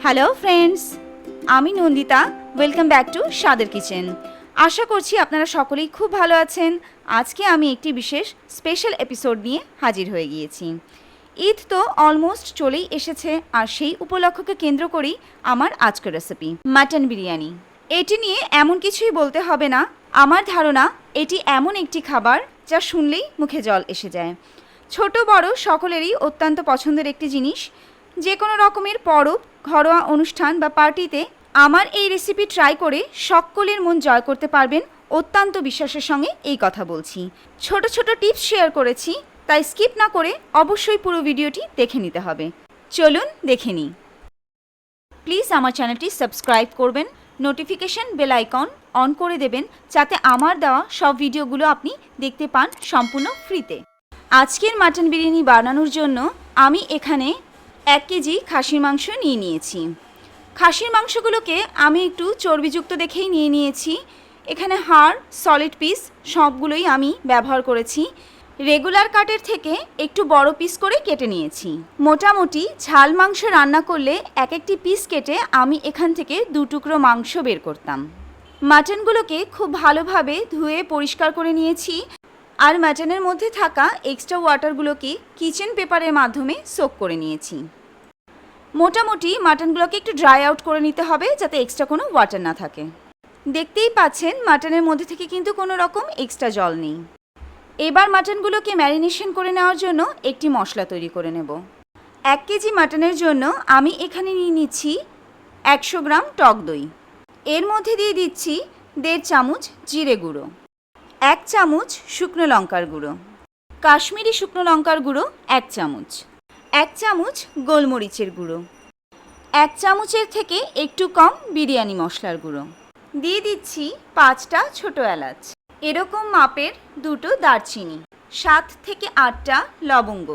Hello friends, আমি Nandita. Welcome back to স্বাদের kitchen. আশা করছি আপনারা সকলেই খুব ভালো আছেন। আজকে আমি একটি বিশেষ স্পেশাল এপিসোড নিয়ে হাজির হয়ে গিয়েছি। ঈদ তো অলমোস্ট চলেই এসেছে, আর সেই উপলক্ষকে কেন্দ্র করেই আমার আজকের রেসিপি মাটন বিরিয়ানি। এটি নিয়ে এমন কিছুই বলতে হবে না। আমার ধারণা এটি এমন একটি খাবার যা শুনলেই মুখে জল এসে যায়। ছোট বড় সকলেরই অত্যন্ত পছন্দের একটি জিনিস। যে কোনো রকমের পরব, ঘরোয়া অনুষ্ঠান বা পার্টিতে আমার এই রেসিপি ট্রাই করে সকলের মন জয় করতে পারবেন অত্যন্ত বিশ্বাসের সঙ্গে এই কথা বলছি। ছোট ছোট টিপস শেয়ার করেছি, তাই স্কিপ না করে অবশ্যই পুরো ভিডিওটি দেখে নিতে হবে। চলুন দেখে নিই। প্লিজ আমার চ্যানেলটি সাবস্ক্রাইব করবেন, নোটিফিকেশন বেল আইকন অন করে দেবেন, যাতে আমার দেওয়া সব ভিডিওগুলো আপনি দেখতে পান সম্পূর্ণ ফ্রিতে। আজকের মাটন বিরিয়ানি বানানোর জন্য আমি এখানে 1 কেজি খাসির মাংস নিয়ে নিয়েছি। খাসির মাংসগুলোকে আমি একটু চর্বিযুক্ত দেখেই নিয়ে নিয়েছি। এখানে হাড়, সলিড পিস সবগুলোই আমি ব্যবহার করেছি। রেগুলার কাটের থেকে একটু বড় পিস করে কেটে নিয়েছি। মোটামুটি ঝাল মাংস রান্না করলে এক একটি পিস কেটে আমি এখান থেকে 2 টুকরো মাংস বের করতাম। মাটনগুলোকে খুব ভালোভাবে ধুয়ে পরিষ্কার করে নিয়েছি, আর মাটনের মধ্যে থাকা এক্সট্রা ওয়াটারগুলোকে কিচেন পেপারের মাধ্যমে সোক করে নিয়েছি। মোটামুটি মাটনগুলোকে একটু ড্রাই আউট করে নিতে হবে, যাতে এক্সট্রা কোনো ওয়াটার না থাকে। দেখতেই পাচ্ছেন মাটনের মধ্যে থেকে কিন্তু কোনো রকম এক্সট্রা জল নেই। এবার মাটনগুলোকে ম্যারিনেশন করে নেওয়ার জন্য একটি মশলা তৈরি করে নেব। 1 কেজি মাটনের জন্য আমি এখানে নিয়ে নিচ্ছি 100 গ্রাম টক দই। এর মধ্যে দিয়ে দিচ্ছি 1.5 চামচ জিরে গুঁড়ো, 1 চামচ শুকনো লঙ্কার গুঁড়ো, কাশ্মীরি শুকনো লঙ্কার গুঁড়ো 1 চামচ, 1 চামচ গোলমরিচের গুঁড়ো, 1 চামচের থেকে একটু কম বিরিয়ানি মশলার গুঁড়ো, দিয়ে দিচ্ছি 5টা ছোট এলাচ, এরকম মাপের 2টো দারচিনি, 7 থেকে 8টা লবঙ্গ,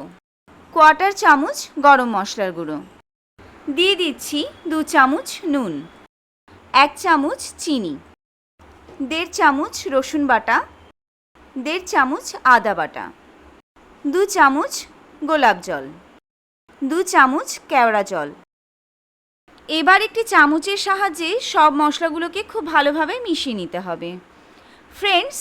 1/4 চামচ গরম মশলার গুঁড়ো, দিয়ে দিচ্ছি 2 চামচ নুন, 1 চামচ চিনি, 1.5 চামচ রসুন বাটা, 1.5 চামচ আদা বাটা, 2 চামচ গোলাপ জল, 2 চামচ কেওড়া জল। এবার একটি চামচের সাহায্যে সব মশলাগুলোকে খুব ভালোভাবে মিশিয়ে নিতে হবে। ফ্রেন্ডস,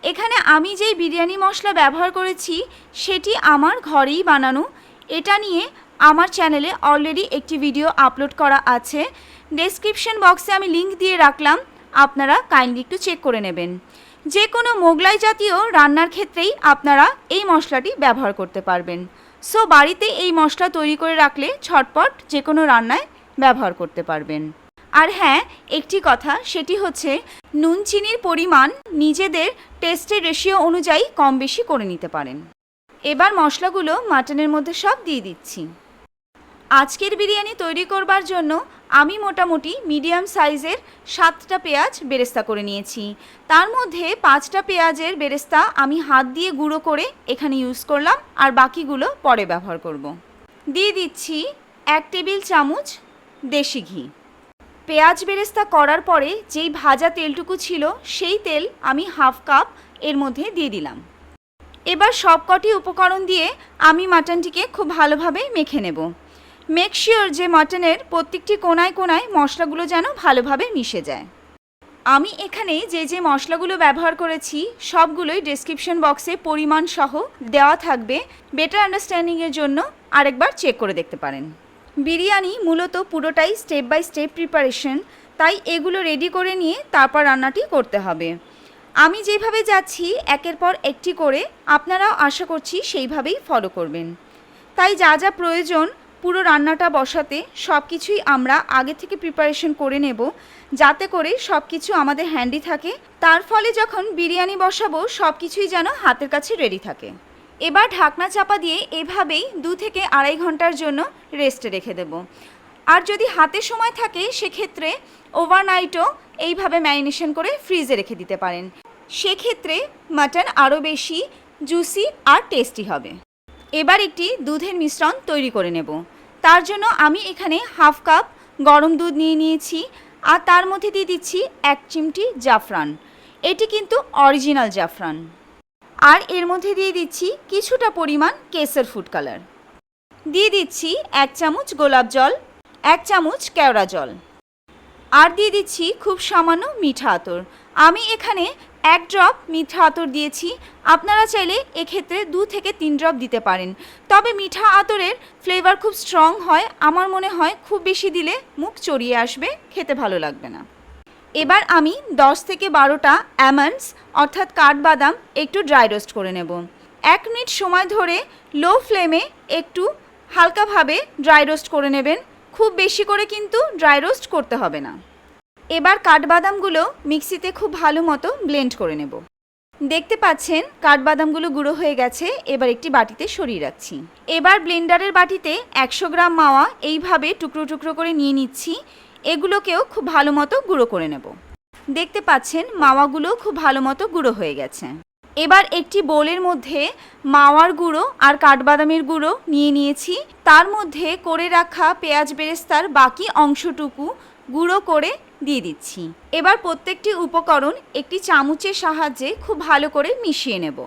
এখানে আমি যেই বিরিয়ানি মশলা ব্যবহার করেছি সেটি আমার ঘরেই বানানো। এটা নিয়ে আমার চ্যানেলে অলরেডি একটি ভিডিও আপলোড করা আছে। ডেসক্রিপশন বক্সে আমি লিংক দিয়ে রাখলাম, আপনারা কাইন্ডলি একটু চেক করে নেবেন। যে কোনো মোগলাই জাতীয় রান্নার ক্ষেত্রেই আপনারা এই মশলাটি ব্যবহার করতে পারবেন। সো বাড়িতে এই মশলা তৈরি করে রাখলে ঝটপট যে কোনো রান্নায় ব্যবহার করতে পারবেন। আর হ্যাঁ, একটি কথা, সেটি হচ্ছে নুন চিনির পরিমাণ নিজেদের টেস্টের রেশিও অনুযায়ী কম বেশি করে নিতে পারেন। এবার মশলাগুলো মাটনের মধ্যে সব দিয়ে দিচ্ছি। আজকের বিরিয়ানি তৈরি করবার জন্য আমি মোটামুটি মিডিয়াম সাইজের 7টা পেঁয়াজ বেরেস্তা করে নিয়েছি। তার মধ্যে 5টা পেঁয়াজের বেরেস্তা আমি হাত দিয়ে গুঁড়ো করে এখানে ইউজ করলাম, আর বাকিগুলো পরে ব্যবহার করব। দিয়ে দিচ্ছি 1 টেবিল চামচ দেশি ঘি। পেঁয়াজ বেরেস্তা করার পরে যেই ভাজা তেলটুকু ছিল সেই তেল আমি 1/2 কাপ এর মধ্যে দিয়ে দিলাম। এবার সবকটি উপকরণ দিয়ে আমি মাটনটিকে খুব ভালোভাবে মেখে নেব। মেক শিওর যে মাটনের প্রত্যেকটি কোনায় কোনায় মশলাগুলো যেন ভালোভাবে মিশে যায়। আমি এখানে যে যে মশলাগুলো ব্যবহার করেছি সবগুলোই ডেসক্রিপশন বক্সে পরিমাণ সহ দেওয়া থাকবে। বেটার আন্ডারস্ট্যান্ডিংয়ের জন্য আরেকবার চেক করে দেখতে পারেন। বিরিয়ানি মূলত পুরোটাই স্টেপ বাই স্টেপ প্রিপারেশন, তাই এগুলো রেডি করে নিয়ে তারপর রান্নাটি করতে হবে। আমি যেভাবে যাচ্ছি একের পর একটি করে, আপনারাও আশা করছি সেইভাবেই ফলো করবেন। তাই যা যা প্রয়োজন পুরো রান্নাটা বসাতে সব কিছুই আমরা আগে থেকে প্রিপারেশন করে নেব, যাতে করে সব কিছু আমাদের হ্যান্ডি থাকে। তার ফলে যখন বিরিয়ানি বসাবো সব কিছুই যেন হাতের কাছে রেডি থাকে। এবার ঢাকনা চাপা দিয়ে এভাবেই 2 থেকে 2.5 ঘন্টার জন্য রেস্টে রেখে দেব। আর যদি হাতে সময় থাকে সেক্ষেত্রে ওভারনাইটও এইভাবে ম্যারিনেশন করে ফ্রিজে রেখে দিতে পারেন। সেক্ষেত্রে মাটন আরও বেশি জুসি আর টেস্টি হবে। এবার একটি দুধের মিশ্রণ তৈরি করে নেব। তার জন্য আমি এখানে 1/2 কাপ গরম দুধ নিয়ে নিয়েছি, আর তার মধ্যে দিয়ে দিচ্ছি 1 চিমটি জাফরান। এটি কিন্তু অরিজিনাল জাফরান। আর এর মধ্যে দিয়ে দিচ্ছি কিছুটা পরিমাণ কেসর ফুড কালার। দিয়ে দিচ্ছি 1 চামচ গোলাপ জল, 1 চামচ কেওড়া জল, আর দিয়ে দিচ্ছি খুব সামান্য মিঠা আতর। আমি এখানে 1 ড্রপ মিঠা আতর দিয়েছি, আপনারা চাইলে এক্ষেত্রে 2 থেকে 3 ড্রপ দিতে পারেন। তবে মিঠা আতরের ফ্লেভার খুব স্ট্রং হয়, আমার মনে হয় খুব বেশি দিলে মুখ চড়িয়ে আসবে, খেতে ভালো লাগবে না। এবার আমি 10 থেকে 12টা আমন্ডস অর্থাৎ কাঠবাদাম একটু ড্রাই রোস্ট করে নেব। 1 মিনিট সময় ধরে লো ফ্লেমে একটু হালকাভাবে ড্রাই রোস্ট করে নেবেন, খুব বেশি করে কিন্তু ড্রাই রোস্ট করতে হবে না। এবার কাঠবাদামগুলো মিক্সিতে খুব ভালো মতো ব্লেন্ড করে নেব। দেখতে পাচ্ছেন কাঠবাদামগুলো গুঁড়ো হয়ে গেছে, এবার একটি বাটিতে সরিয়ে রাখছি। এবার ব্লেন্ডারের বাটিতে 100 গ্রাম মাওয়া এইভাবে টুকরো টুকরো করে নিয়ে নিচ্ছি, এগুলোকেও খুব ভালো মতো গুঁড়ো করে নেব। দেখতে পাচ্ছেন মাওয়াগুলো খুব ভালো মতো গুঁড়ো হয়ে গেছে। এবার একটি বোলের মধ্যে মাওয়ার গুঁড়ো আর কাঠবাদামের গুঁড়ো নিয়ে নিয়েছি, তার মধ্যে করে রাখা পেঁয়াজ বেরেস্তার বাকি অংশটুকু গুঁড়ো করে দিয়ে দিচ্ছি। এবার প্রত্যেকটি উপকরণ একটি চামচের সাহায্যে খুব ভালো করে মিশিয়ে নেব।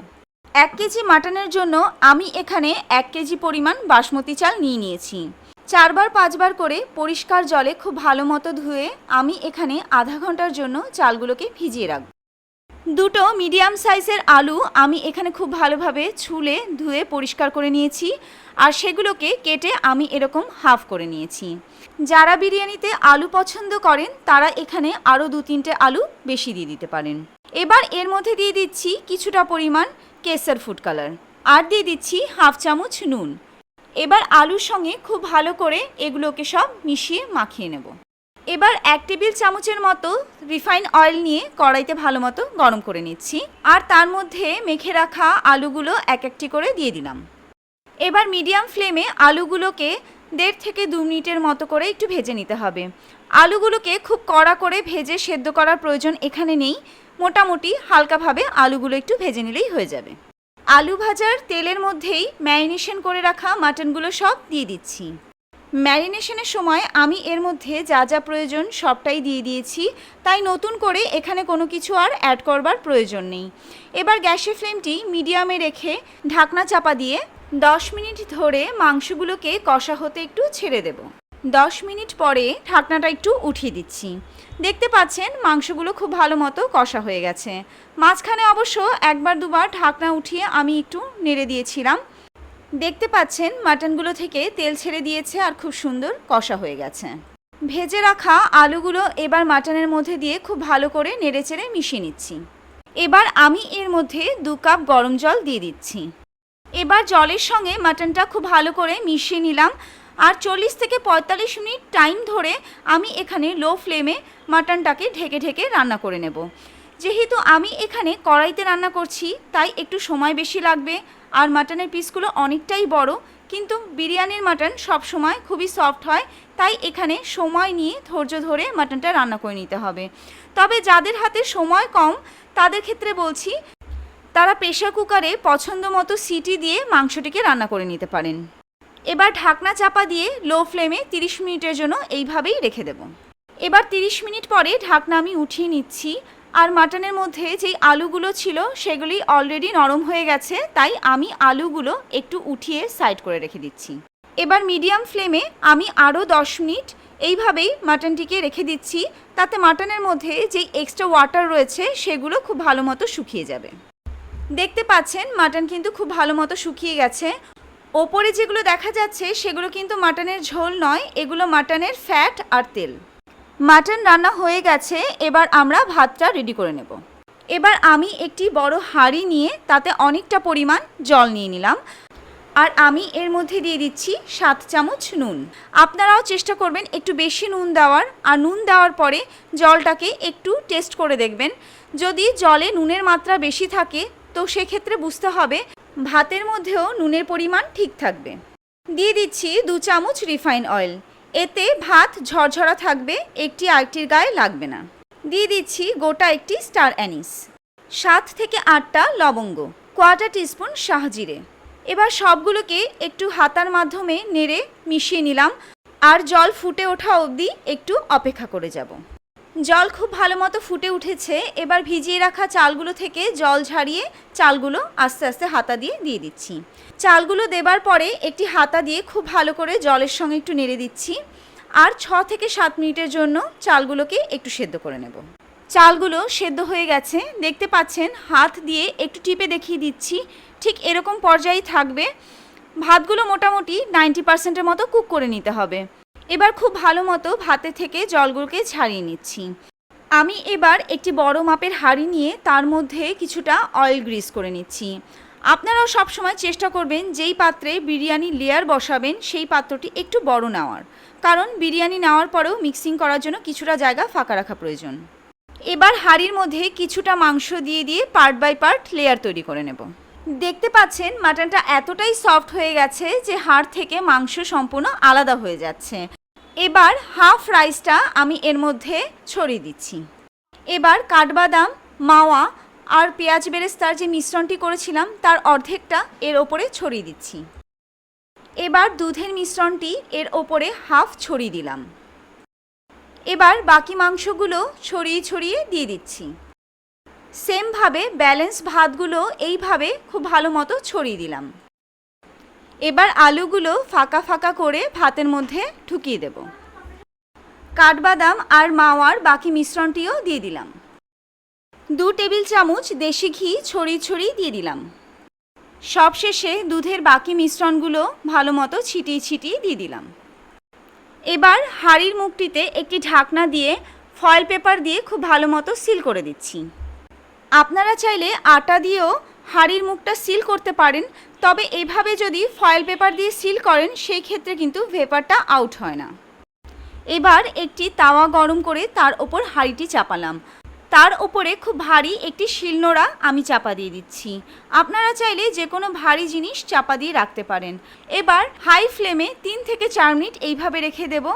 1 কেজি মাটনের জন্য আমি এখানে 1 কেজি পরিমাণ বাসমতি চাল নিয়েছি। 4 বার 5 বার করে পরিষ্কার জলে খুব ভালো মতো ধুয়ে আমি এখানে আধা ঘন্টার জন্য চালগুলোকে ভিজিয়ে রাখব। 2টো মিডিয়াম সাইজের আলু আমি এখানে খুব ভালোভাবে ছুলে ধুয়ে পরিষ্কার করে নিয়েছি, আর সেগুলোকে কেটে আমি এরকম হাফ করে নিয়েছি। যারা বিরিয়ানিতে আলু পছন্দ করেন তারা এখানে আরও 2-3টে আলু বেশি দিয়ে দিতে পারেন। এবার এর মধ্যে দিয়ে দিচ্ছি কিছুটা পরিমাণ কেসর ফুড কালার, আর দিয়ে দিচ্ছি হাফ চামচ নুন। এবার আলুর সঙ্গে খুব ভালো করে এগুলোকে সব মিশিয়ে মাখিয়ে নেব। এবার 1 টেবিল চামচের মতো রিফাইন অয়েল নিয়ে কড়াইতে ভালো মতো গরম করে নিচ্ছি, আর তার মধ্যে মেখে রাখা আলুগুলো এক একটি করে দিয়ে দিলাম। এবার মিডিয়াম ফ্লেমে আলুগুলোকে 1.5 থেকে 2 মিনিটের মতো করে একটু ভেজে নিতে হবে। আলুগুলোকে খুব কড়া করে ভেজে সেদ্ধ করার প্রয়োজন এখানে নেই, মোটামুটি হালকাভাবে আলুগুলো একটু ভেজে নিলেই হয়ে যাবে। আলু ভাজার তেলের মধ্যেই ম্যারিনেশন করে রাখা মাটনগুলো সব দিয়ে দিচ্ছি। ম্যারিনেশনের সময় আমি এর মধ্যে যা যা প্রয়োজন সবটাই দিয়ে দিয়েছি, তাই নতুন করে এখানে কোনো কিছু আর অ্যাড করবার প্রয়োজন নেই। এবার গ্যাসের ফ্লেমটি মিডিয়ামে রেখে ঢাকনা চাপা দিয়ে 10 মিনিট ধরে মাংসগুলোকে কষা হতে একটু ছেড়ে দেব। 10 মিনিট পরে ঢাকনাটা একটু উঠিয়ে দিচ্ছি। দেখতে পাচ্ছেন মাংসগুলো খুব ভালো মতো কষা হয়ে গেছে। মাঝখানে অবশ্য 1-2বার ঢাকনা উঠিয়ে আমি একটু নেড়ে দিয়েছিলাম। দেখতে পাচ্ছেন মাটনগুলো থেকে তেল ছেড়ে দিয়েছে আর খুব সুন্দর কষা হয়ে গেছে। ভেজে রাখা আলুগুলো এবার মাটনের মধ্যে দিয়ে খুব ভালো করে নেড়েচেড়ে মিশিয়ে নিচ্ছি। এবার আমি এর মধ্যে 2 কাপ গরম জল দিয়ে দিচ্ছি। এবার জলের সঙ্গে মাটনটা খুব ভালো করে মিশিয়ে নিলাম, আর 40 থেকে 45 মিনিট টাইম ধরে আমি এখানে লো ফ্লেমে মাটনটাকে ঢেকে ঢেকে রান্না করে নেব। যেহেতু আমি এখানে কড়াইতে রান্না করছি তাই একটু সময় বেশি লাগবে, আর মাটনের পিসগুলো অনেকটাই বড়, কিন্তু বিরিয়ানির মাটন সবসময় খুবই সফট হয়, তাই এখানে সময় নিয়ে ধৈর্য ধরে মাটনটা রান্না করে নিতে হবে। তবে যাদের হাতে সময় কম তাদের ক্ষেত্রে বলছি, তারা প্রেসার কুকারে পছন্দ মতো সিটি দিয়ে মাংসটিকে রান্না করে নিতে পারেন। এবার ঢাকনা চাপা দিয়ে লো ফ্লেমে 30 মিনিটের জন্য এইভাবেই রেখে দেব। এবার 30 মিনিট পরে ঢাকনা আমি উঠিয়ে নিচ্ছি, আর মাটনের মধ্যে যেই আলুগুলো ছিল সেগুলি অলরেডি নরম হয়ে গেছে, তাই আমি আলুগুলো একটু উঠিয়ে সাইড করে রেখে দিচ্ছি। এবার মিডিয়াম ফ্লেমে আমি আরও 10 মিনিট এইভাবেই মাটনটিকে রেখে দিচ্ছি, তাতে মাটনের মধ্যে যেই এক্সট্রা ওয়াটার রয়েছে সেগুলো খুব ভালো মতো শুকিয়ে যাবে। দেখতে পাচ্ছেন মাটন কিন্তু খুব ভালো মতো শুকিয়ে গেছে। ওপরে যেগুলো দেখা যাচ্ছে সেগুলো কিন্তু মাটনের ঝোল নয়, এগুলো মাটনের ফ্যাট আর তেল। মাটন রান্না হয়ে গেছে, এবার আমরা ভাতটা রেডি করে নেব। এবার আমি একটি বড় হাঁড়ি নিয়ে তাতে অনেকটা পরিমাণ জল নিয়ে নিলাম, আর আমি এর মধ্যে দিয়ে দিচ্ছি 7 চামচ নুন। আপনারাও চেষ্টা করবেন একটু বেশি নুন দেওয়ার, আর নুন দেওয়ার পরে জলটাকে একটু টেস্ট করে দেখবেন। যদি জলে নুনের মাত্রা বেশি থাকে তো সেক্ষেত্রে বুঝতে হবে ভাতের মধ্যেও নুনের পরিমাণ ঠিক থাকবে। দিয়ে দিচ্ছি 2 চামচ রিফাইন অয়েল, এতে ভাত ঝরঝরা থাকবে, একটি আরেকটির গায়ে লাগবে না। দিয়ে দিচ্ছি গোটা একটি স্টার অ্যানিস, 7 থেকে 8টা লবঙ্গ, 1/4 টিস্পুন শাহজিরে। এবার সবগুলোকে একটু হাতার মাধ্যমে নেড়ে মিশিয়ে নিলাম, আর জল ফুটে ওঠা অবধি একটু অপেক্ষা করে যাব। জল খুব ভালো মতো ফুটে উঠেছে, এবার ভিজিয়ে রাখা চালগুলো থেকে জল ঝারিয়ে চালগুলো আস্তে আস্তে হাতা দিয়ে দিচ্ছি। চালগুলো দেবার পরে একটি হাতা দিয়ে খুব ভালো করে জলের সঙ্গে একটু নেড়ে দিচ্ছি, আর 6 থেকে 7 মিনিটের জন্য চালগুলোকে একটু সেদ্ধ করে নেব। চালগুলো সেদ্ধ হয়ে গেছে, দেখতে পাচ্ছেন হাত দিয়ে একটু টিপে দেখিয়ে দিচ্ছি, ঠিক এরকম পর্যায়ে থাকবে। ভাতগুলো মোটামুটি 90%-এর মতো কুক করে নিতে হবে। এবার খুব ভালো মতো ভাতের থেকে জলগুলোকে ছাড়িয়ে নিচ্ছি। আমি এবার একটি বড় মাপের হাঁড়ি নিয়ে তার মধ্যে কিছুটা অয়েল গ্রিস করে নিচ্ছি। আপনারাও সবসময় চেষ্টা করবেন যেই পাত্রে বিরিয়ানি লেয়ার বসাবেন সেই পাত্রটি একটু বড় নেওয়ার, কারণ বিরিয়ানি নেওয়ার পরেও মিক্সিং করার জন্য কিছুটা জায়গা ফাঁকা রাখা প্রয়োজন। এবার হাঁড়ির মধ্যে কিছুটা মাংস দিয়ে দিয়ে পার্ট বাই পার্ট লেয়ার তৈরি করে নেব। দেখতে পাচ্ছেন মাটনটা এতটাই সফট হয়ে গেছে যে হাড় থেকে মাংস সম্পূর্ণ আলাদা হয়ে যাচ্ছে। এবার হাফ রাইসটা আমি এর মধ্যে ছড়িয়ে দিচ্ছি। এবার কাঠবাদাম, মাওয়া আর পেঁয়াজ বেরেস্তার যে মিশ্রণটি করেছিলাম তার অর্ধেকটা এর ওপরে ছড়িয়ে দিচ্ছি। এবার দুধের মিশ্রণটি এর ওপরে হাফ ছড়িয়ে দিলাম। এবার বাকি মাংসগুলো ছড়িয়ে ছড়িয়ে দিয়ে দিচ্ছি। সেমভাবে ব্যালেন্স ভাতগুলো এইভাবে খুব ভালো মতো ছড়িয়ে দিলাম। এবার আলুগুলো ফাঁকা ফাঁকা করে ভাতের মধ্যে ঢুকিয়ে দেব। কাঠবাদাম আর মাওয়ার বাকি মিশ্রণটিও দিয়ে দিলাম। 2 টেবিল চামচ দেশি ঘি ছড়িয়ে ছড়িয়ে দিয়ে দিলাম। সবশেষে দুধের বাকি মিশ্রণগুলো ভালো মতো ছিটিয়ে ছিটিয়ে দিয়ে দিলাম। এবার হাঁড়ির মুখটিতে একটি ঢাকনা দিয়ে ফয়েল পেপার দিয়ে খুব ভালো মতো সিল করে দিচ্ছি। আপনারা চাইলে আটা দিয়েও হাঁড়ির মুখটা সিল করতে পারেন, তবে এইভাবে যদি ফয়েল পেপার দিয়ে সিল করেন সেই ক্ষেত্রে কিন্তু ভেপারটা আউট হয় না। এবার একটি তাওয়া গরম করে তার ওপর হাঁড়িটি চাপালাম। তার ওপরে খুব ভারী একটি শিলনোড়া আমি চাপা দিয়ে দিচ্ছি। আপনারা চাইলে যে কোনো ভারী জিনিস চাপা দিয়ে রাখতে পারেন। এবার হাই ফ্লেমে 3 থেকে 4 মিনিট এইভাবে রেখে দেব,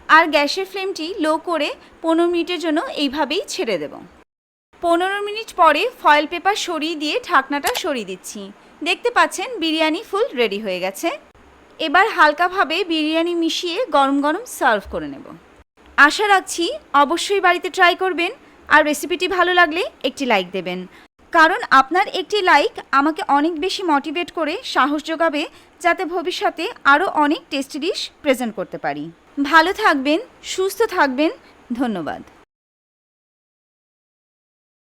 আর গ্যাসের ফ্লেমটি লো করে 15 মিনিটের জন্য এইভাবেই ছেড়ে দেব। 15 মিনিট পরে ফয়েল পেপার সরিয়ে দিয়ে ঢাকনাটা সরিয়ে দিচ্ছি। দেখতে পাচ্ছেন বিরিয়ানি ফুল রেডি হয়ে গেছে। এবার হালকাভাবে বিরিয়ানি মিশিয়ে গরম গরম সার্ভ করে নেব। আশা রাখছি অবশ্যই বাড়িতে ট্রাই করবেন, আর রেসিপিটি ভালো লাগলে একটি লাইক দেবেন, কারণ আপনার একটি লাইক আমাকে অনেক বেশি মোটিভেট করে সাহস যোগাবে যাতে ভবিষ্যতে আরও অনেক টেস্টি ডিশ প্রেজেন্ট করতে পারি। ভালো থাকবেন, সুস্থ থাকবেন, ধন্যবাদ।